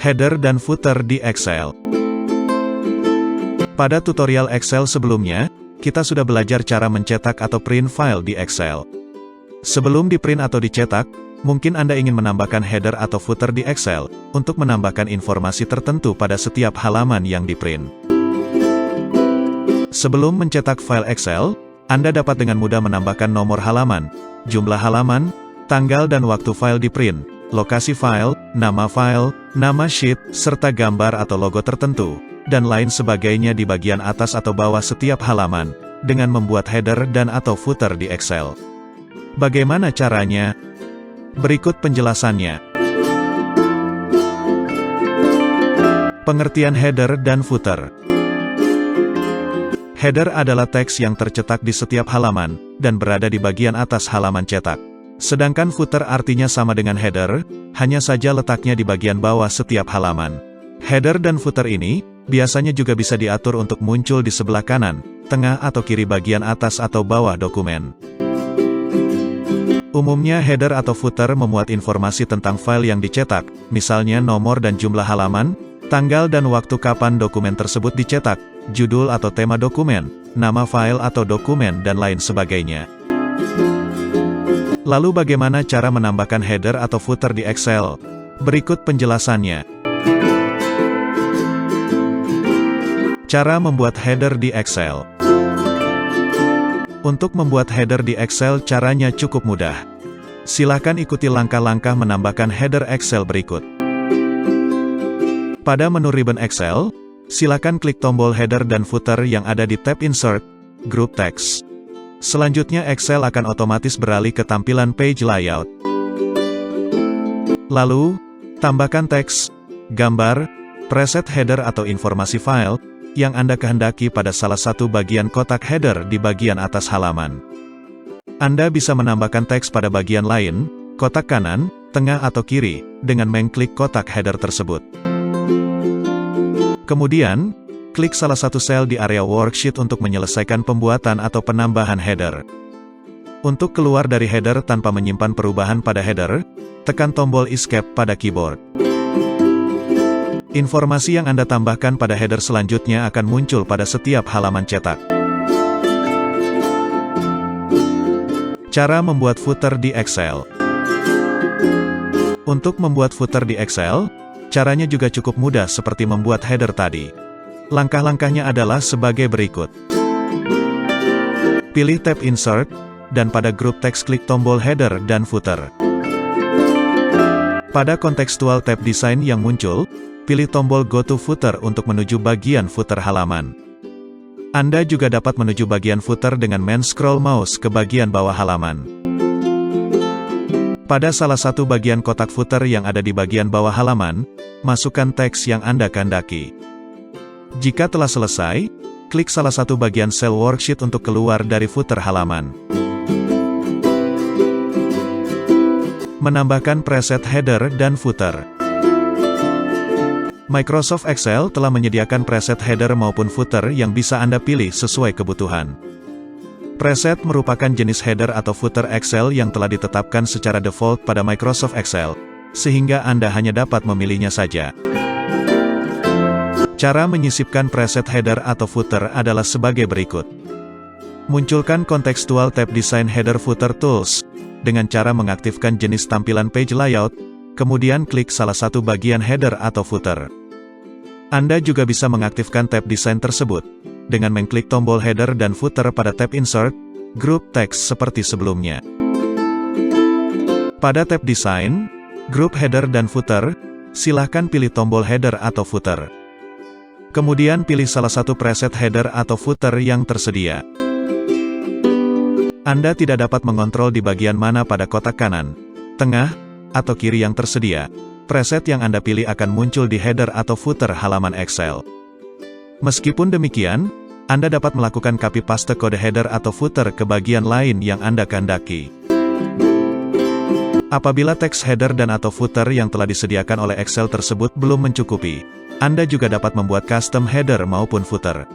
Header dan footer di Excel. Pada tutorial Excel sebelumnya, kita sudah belajar cara mencetak atau print file di Excel. Sebelum di-print atau dicetak, mungkin Anda ingin menambahkan header atau footer di Excel, untuk menambahkan informasi tertentu pada setiap halaman yang di-print. Sebelum mencetak file Excel, Anda dapat dengan mudah menambahkan nomor halaman, jumlah halaman, tanggal dan waktu file di-print, lokasi file, nama sheet, serta gambar atau logo tertentu, dan lain sebagainya di bagian atas atau bawah setiap halaman, dengan membuat header dan atau footer di Excel. Bagaimana caranya? Berikut penjelasannya. Pengertian header dan footer. Header adalah teks yang tercetak di setiap halaman, dan berada di bagian atas halaman cetak. Sedangkan footer artinya sama dengan header, hanya saja letaknya di bagian bawah setiap halaman. Header dan footer ini, biasanya juga bisa diatur untuk muncul di sebelah kanan, tengah atau kiri bagian atas atau bawah dokumen. Umumnya header atau footer memuat informasi tentang file yang dicetak, misalnya nomor dan jumlah halaman, tanggal dan waktu kapan dokumen tersebut dicetak, judul atau tema dokumen, nama file atau dokumen dan lain sebagainya. Lalu bagaimana cara menambahkan header atau footer di Excel? Berikut penjelasannya. Cara membuat header di Excel. Untuk membuat header di Excel caranya cukup mudah. Silakan ikuti langkah-langkah menambahkan header Excel berikut. Pada menu ribbon Excel, silakan klik tombol header dan footer yang ada di tab Insert, Group Text. Selanjutnya Excel akan otomatis beralih ke tampilan Page Layout. Lalu, tambahkan teks, gambar, preset header atau informasi file, yang Anda kehendaki pada salah satu bagian kotak header di bagian atas halaman. Anda bisa menambahkan teks pada bagian lain, kotak kanan, tengah atau kiri, dengan mengklik kotak header tersebut. Kemudian, klik salah satu sel di area worksheet untuk menyelesaikan pembuatan atau penambahan header. Untuk keluar dari header tanpa menyimpan perubahan pada header, tekan tombol Escape pada keyboard. Informasi yang Anda tambahkan pada header selanjutnya akan muncul pada setiap halaman cetak. Cara membuat footer di Excel. Untuk membuat footer di Excel, caranya juga cukup mudah seperti membuat header tadi. Langkah-langkahnya adalah sebagai berikut. Pilih tab Insert, dan pada grup teks klik tombol header dan footer. Pada kontekstual tab Design yang muncul, pilih tombol Go to Footer untuk menuju bagian footer halaman. Anda juga dapat menuju bagian footer dengan scroll mouse ke bagian bawah halaman. Pada salah satu bagian kotak footer yang ada di bagian bawah halaman, masukkan teks yang Anda kehendaki. Jika telah selesai, klik salah satu bagian sel worksheet untuk keluar dari footer halaman. Menambahkan preset header dan footer. Microsoft Excel telah menyediakan preset header maupun footer yang bisa Anda pilih sesuai kebutuhan. Preset merupakan jenis header atau footer Excel yang telah ditetapkan secara default pada Microsoft Excel, sehingga Anda hanya dapat memilihnya saja. Cara menyisipkan preset header atau footer adalah sebagai berikut. Munculkan kontekstual tab Design Header Footer Tools, dengan cara mengaktifkan jenis tampilan Page Layout, kemudian klik salah satu bagian header atau footer. Anda juga bisa mengaktifkan tab desain tersebut, dengan mengklik tombol header dan footer pada tab Insert, Group Text seperti sebelumnya. Pada tab Design, Group Header dan Footer, silahkan pilih tombol header atau footer. Kemudian pilih salah satu preset header atau footer yang tersedia. Anda tidak dapat mengontrol di bagian mana pada kotak kanan, tengah, atau kiri yang tersedia. Preset yang Anda pilih akan muncul di header atau footer halaman Excel. Meskipun demikian, Anda dapat melakukan copy paste kode header atau footer ke bagian lain yang Anda kehendaki. Apabila teks header dan atau footer yang telah disediakan oleh Excel tersebut belum mencukupi, Anda juga dapat membuat custom header maupun footer.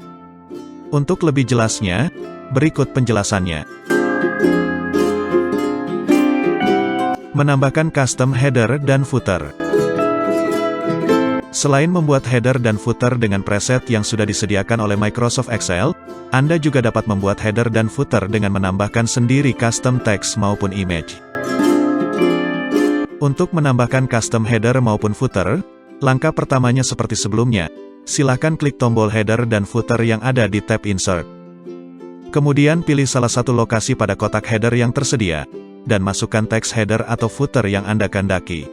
Untuk lebih jelasnya, berikut penjelasannya. Menambahkan custom header dan footer. Selain membuat header dan footer dengan preset yang sudah disediakan oleh Microsoft Excel, Anda juga dapat membuat header dan footer dengan menambahkan sendiri custom text maupun image. Untuk menambahkan custom header maupun footer, langkah pertamanya seperti sebelumnya, silakan klik tombol header dan footer yang ada di tab Insert. Kemudian pilih salah satu lokasi pada kotak header yang tersedia, dan masukkan teks header atau footer yang Anda kehendaki.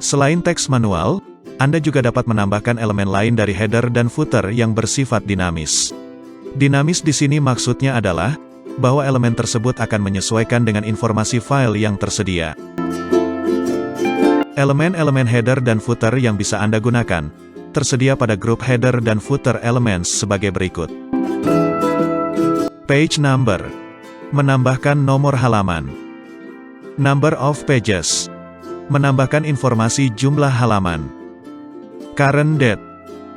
Selain teks manual, Anda juga dapat menambahkan elemen lain dari header dan footer yang bersifat dinamis. Dinamis di sini maksudnya adalah bahwa elemen tersebut akan menyesuaikan dengan informasi file yang tersedia. Elemen-elemen header dan footer yang bisa Anda gunakan tersedia pada grup header dan footer elements sebagai berikut. Page number, menambahkan nomor halaman. Number of pages, menambahkan informasi jumlah halaman. Current date,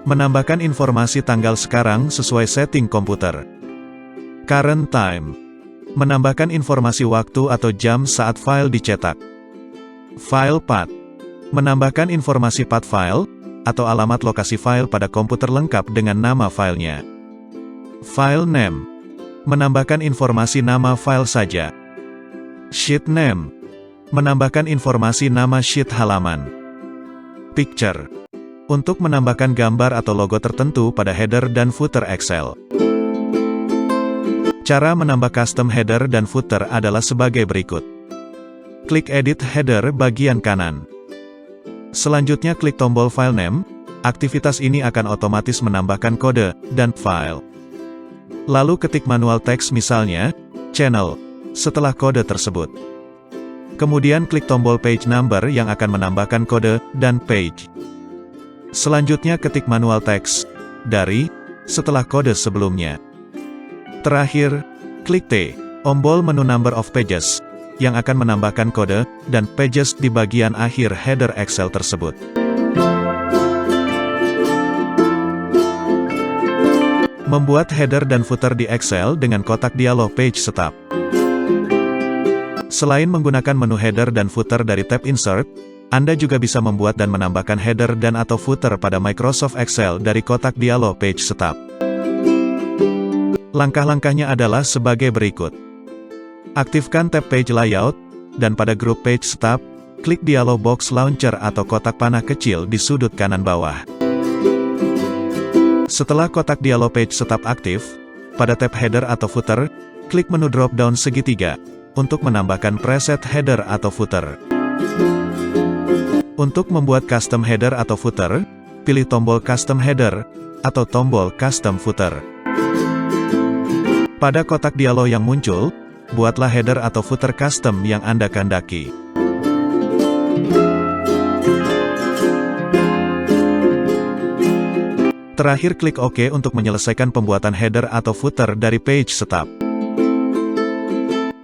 menambahkan informasi tanggal sekarang sesuai setting komputer. Current time, menambahkan informasi waktu atau jam saat file dicetak. File path, menambahkan informasi path file, atau alamat lokasi file pada komputer lengkap dengan nama filenya. File name, menambahkan informasi nama file saja. Sheet name, menambahkan informasi nama sheet halaman. Picture, untuk menambahkan gambar atau logo tertentu pada header dan footer Excel. Cara menambah custom header dan footer adalah sebagai berikut. Klik Edit Header bagian kanan. Selanjutnya klik tombol File Name, aktivitas ini akan otomatis menambahkan kode dan file. Lalu ketik manual teks misalnya, channel, setelah kode tersebut. Kemudian klik tombol page number yang akan menambahkan kode dan page. Selanjutnya ketik manual teks, dari, setelah kode sebelumnya. Terakhir, klik T, tombol menu number of pages, yang akan menambahkan kode dan pages di bagian akhir header Excel tersebut. Membuat header dan footer di Excel dengan kotak dialog page setup. Selain menggunakan menu header dan footer dari tab Insert, Anda juga bisa membuat dan menambahkan header dan atau footer pada Microsoft Excel dari kotak dialog page setup. Langkah-langkahnya adalah sebagai berikut. Aktifkan tab Page Layout, dan pada grup Page Setup, klik dialog box launcher atau kotak panah kecil di sudut kanan bawah. Setelah kotak dialog Page Setup aktif, pada tab Header atau Footer, klik menu drop-down segitiga, untuk menambahkan preset header atau footer. Untuk membuat custom header atau footer, pilih tombol Custom Header, atau tombol Custom Footer. Pada kotak dialog yang muncul, buatlah header atau footer custom yang Anda kehendaki. Terakhir klik OK untuk menyelesaikan pembuatan header atau footer dari page setup.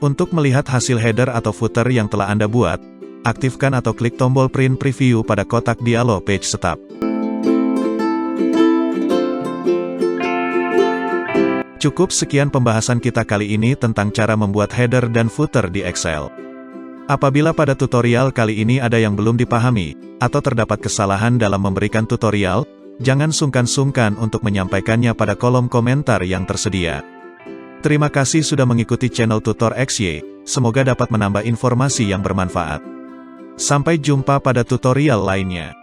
Untuk melihat hasil header atau footer yang telah Anda buat, aktifkan atau klik tombol Print Preview pada kotak dialog page setup. Cukup sekian pembahasan kita kali ini tentang cara membuat header dan footer di Excel. Apabila pada tutorial kali ini ada yang belum dipahami, atau terdapat kesalahan dalam memberikan tutorial, jangan sungkan-sungkan untuk menyampaikannya pada kolom komentar yang tersedia. Terima kasih sudah mengikuti channel Tutor XY, semoga dapat menambah informasi yang bermanfaat. Sampai jumpa pada tutorial lainnya.